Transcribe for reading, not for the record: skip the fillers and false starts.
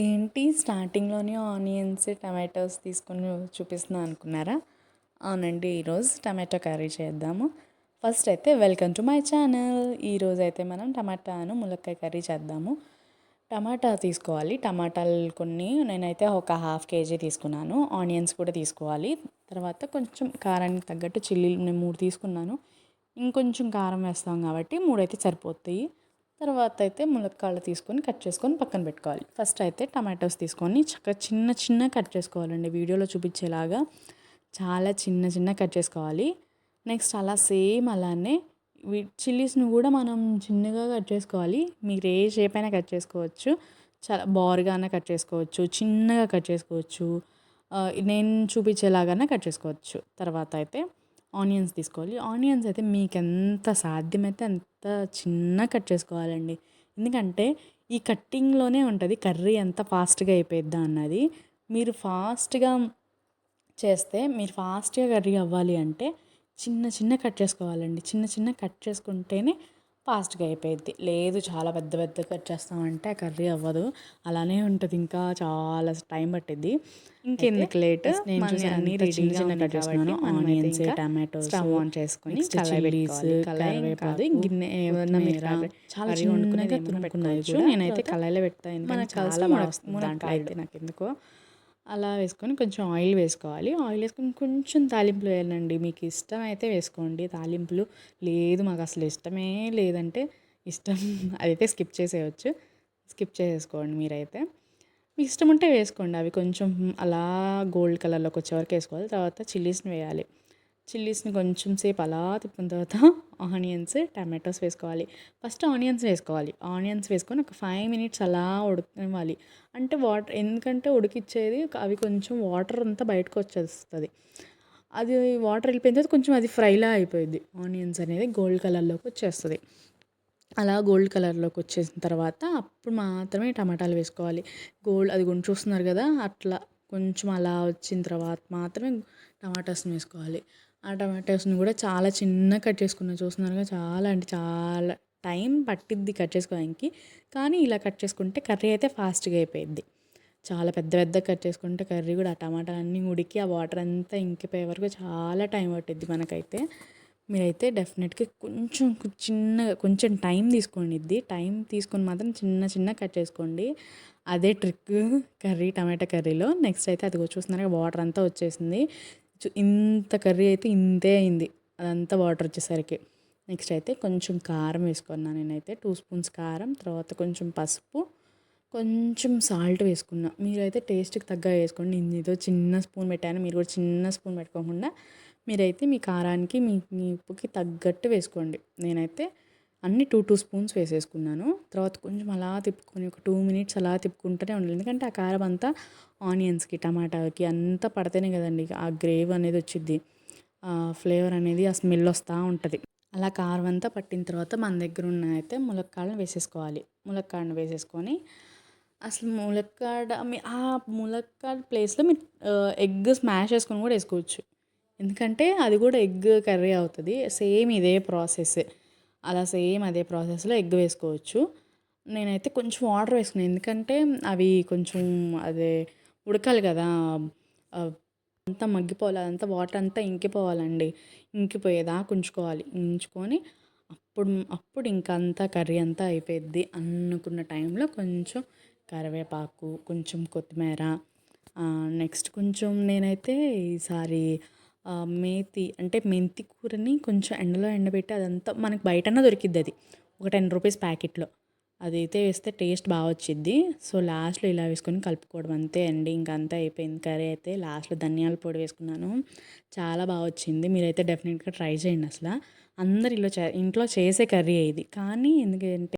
ఏంటి స్టార్టింగ్‌లోనే onions, tomatoes తీసుకొని చూపిస్తున్నా అనుకున్నారా? అవునండి. ఈరోజు టమాటో కర్రీ చేద్దాము. ఫస్ట్ అయితే వెల్కమ్ టు మై ఛానల్. ఈరోజైతే మనం టమాటాను ములక్కాయ కర్రీ చేద్దాము. టమాటా తీసుకోవాలి. టమాటాలు కొన్ని నేనైతే ఒక హాఫ్ కేజీ తీసుకున్నాను. ఆనియన్స్ కూడా తీసుకోవాలి. తర్వాత కొంచెం కారానికి తగ్గట్టు చిల్లీలు నేను 3 తీసుకున్నాను. ఇంకొంచెం కారం వేస్తాం కాబట్టి 3 అయితే సరిపోతాయి. తర్వాత అయితే ములక్కాడలు తీసుకొని కట్ చేసుకొని పక్కన పెట్టుకోవాలి. ఫస్ట్ అయితే టమాటోస్ తీసుకొని చక్కగా చిన్న చిన్న కట్ చేసుకోవాలండి. వీడియోలో చూపించేలాగా చాలా చిన్న చిన్న కట్ చేసుకోవాలి. నెక్స్ట్ సేమ్ అలానే చిల్లీస్ని కూడా మనం చిన్నగా కట్ చేసుకోవాలి. మీరు ఏ షేప్ అయినా కట్ చేసుకోవచ్చు. చాలా బారుగానే కట్ చేసుకోవచ్చు, చిన్నగా కట్ చేసుకోవచ్చు, నేను చూపించేలాగానే కట్ చేసుకోవచ్చు. తర్వాత అయితే ఆనియన్స్ తీసుకోవాలి. ఆనియన్స్ అయితే మీకు ఎంత సాధ్యమైతే అంత చిన్న కట్ చేసుకోవాలండి. ఎందుకంటే ఈ కట్టింగ్లోనే ఉంటుంది కర్రీ ఎంత ఫాస్ట్గా అయిపోయిద్దా అన్నది. మీరు ఫాస్ట్గా కర్రీ అవ్వాలి అంటే చిన్న చిన్న కట్ చేసుకోవాలండి. చిన్న చిన్న కట్ చేసుకుంటేనే ఫాస్ట్గా అయిపోయిద్ది. లేదు చాలా పెద్ద పెద్ద కట్ చేస్తామంటే కర్రీ అవ్వదు. అలానే ఉంటుంది, ఇంకా చాలా టైం పట్టిద్ది. ఇంకెందుకు లేట్, నేను చూసి అన్ని చిన్న చిన్న కట్ చేసుకున్నాను. ఆనియన్స్, టమాటోస్ స్టవ్ ఆన్ చేసుకొని కరివేపాకు, గిన్నె ఏమన్నా మీరు చాలా చిన్నగా తురుముకున్నాను. నేనైతే కళాయిలో పెడతాను, మనకు చాలా బాగా వస్తుంది దాంట్లో అయితే. నాకు ఎందుకో అలా వేసుకొని కొంచెం ఆయిల్ వేసుకోవాలి. ఆయిల్ వేసుకొని కొంచెం తాలింపులు వేయాలండి. మీకు ఇష్టం అయితే వేసుకోండి తాలింపులు. లేదు మాకు అసలు ఇష్టమే లేదంటే అదైతే స్కిప్ చేసేయచ్చు. స్కిప్ చేసేసుకోండి మీరైతే. మీకు ఇష్టం ఉంటే వేసుకోండి. అవి కొంచెం అలా గోల్డ్ కలర్లోకి వచ్చే వరకు వేసుకోవాలి. తర్వాత చిల్లీస్ని వేయాలి. చిల్లీస్ని కొంచెం సేపు అలా తిప్పిన తర్వాత ఆనియన్స్, టమాటోస్ వేసుకోవాలి. ఫస్ట్ ఆనియన్స్ వేసుకోవాలి. ఆనియన్స్ వేసుకొని ఒక 5 మినిట్స్ అలా ఉడకనివ్వాలి. అంటే ఎందుకంటే ఉడికిచ్చేది అవి కొంచెం వాటర్ అంతా బయటకు వచ్చేస్తుంది. అది వాటర్ వెళ్ళిపోయిన తర్వాత కొంచెం అది ఫ్రైలా అయిపోయింది. ఆనియన్స్ అనేది గోల్డ్ కలర్లోకి వచ్చేస్తుంది. అలా గోల్డ్ కలర్లోకి వచ్చేసిన తర్వాత అప్పుడు మాత్రమే టమాటాలు వేసుకోవాలి. అది చూస్తున్నారు కదా, అట్లా కొంచెం అలా వచ్చిన తర్వాత మాత్రమే టమాటాస్ని వేసుకోవాలి. ఆ టమాటాస్ని కూడా చాలా చిన్న కట్ చేసుకున్నా, చూస్తున్నారుగా, చాలా అంటే చాలా టైం పట్టిద్ది కట్ చేసుకోవడానికి. కానీ ఇలా కట్ చేసుకుంటే కర్రీ అయితే ఫాస్ట్గా అయిపోయిద్ది. చాలా పెద్ద పెద్ద కట్ చేసుకుంటే కర్రీ కూడా ఆ టమాటాలన్నీ ఉడికి ఆ వాటర్ అంతా ఇంకిపోయే వరకు చాలా టైం పట్టిద్ది మనకైతే. మీరైతే డెఫినెట్గా కొంచెం టైం తీసుకోండి. టైం తీసుకొని మాత్రం చిన్న చిన్న కట్ చేసుకోండి. అదే ట్రిక్ టమాటా కర్రీలో. నెక్స్ట్ అయితే అది చూస్తున్నారా, వాటర్ అంతా వచ్చేసింది. ఇంత కర్రీ అయితే ఇంతే అయింది, అదంతా వాటర్ వచ్చేసరికి. నెక్స్ట్ అయితే కొంచెం కారం వేసుకున్నాను నేనైతే 2 స్పూన్స్ కారం. తర్వాత కొంచెం పసుపు, కొంచెం సాల్ట్ వేసుకున్నా. మీరైతే టేస్ట్కి తగ్గ వేసుకోండి. నేను ఏదో చిన్న స్పూన్ పెట్టాను, మీరు కూడా చిన్న స్పూన్ పెట్టుకోకుండా మీరైతే మీ కారానికి మీ ఉప్పుకి తగ్గట్టు వేసుకోండి. నేనైతే అన్నీ 2 స్పూన్స్ వేసేసుకున్నాను. తర్వాత కొంచెం అలా తిప్పుకొని ఒక 2 మినిట్స్ అలా తిప్పుకుంటూనే ఉండాలి. ఎందుకంటే ఆ కారం అంతా ఆనియన్స్కి, టమాటాకి అంతా పడితేనే కదండి ఆ గ్రేవీ అనేది వచ్చిద్ది, ఫ్లేవర్ అనేది, ఆ స్మెల్ వస్తూ ఉంటుంది. అలా కారం అంతా పట్టిన తర్వాత మన దగ్గర ఉన్న అయితే ములక్కాడని వేసేసుకోవాలి. ములక్కాడని వేసేసుకొని అసలు ఆ ములక్కాడ ప్లేస్లో మీరు ఎగ్ స్మాష్ చేసుకొని కూడా వేసుకోవచ్చు. ఎందుకంటే అది కూడా ఎగ్ కర్రీ అవుతుంది. సేమ్ ఇదే ప్రాసెస్. సేమ్ అదే ప్రాసెస్లో ఎగ్ వేసుకోవచ్చు. నేనైతే కొంచెం వాటర్ వేసుకున్నాను, ఎందుకంటే అవి కొంచెం అదే ఉడకాలి కదా, అంతా మగ్గిపోవాలి, అదంతా వాటర్ అంతా ఇంకిపోవాలండి. ఇంకిపోయేదాకా ఉంచుకొని అప్పుడు ఇంకంతా కర్రీ అంతా అయిపోయిద్ది. అనుకున్న టైంలో కొంచెం కరివేపాకు, కొంచెం కొత్తిమీర, నెక్స్ట్ కొంచెం నేనైతే ఈసారి మేతి అంటే మెంతి కూరని కొంచెం ఎండలో ఎండబెట్టి అదంతా మనకి బయటన్నా దొరికిద్ది, అది ఒక 10 రూపీస్ ప్యాకెట్లో. అదైతే వేస్తే టేస్ట్ బాగా వచ్చిద్ది. సో లాస్ట్లో ఇలా వేసుకొని కలుపుకోవడం అంతే అండి, ఇంకా అంతా అయిపోయింది కర్రీ అయితే. లాస్ట్లో ధనియాల పొడి వేసుకున్నాను, చాలా బాగా వచ్చింది. మీరైతే డెఫినెట్గా ట్రై చేయండి. అసలు అందరు ఇంట్లో చేసే కర్రీ ఇది, కానీ ఎందుకంటే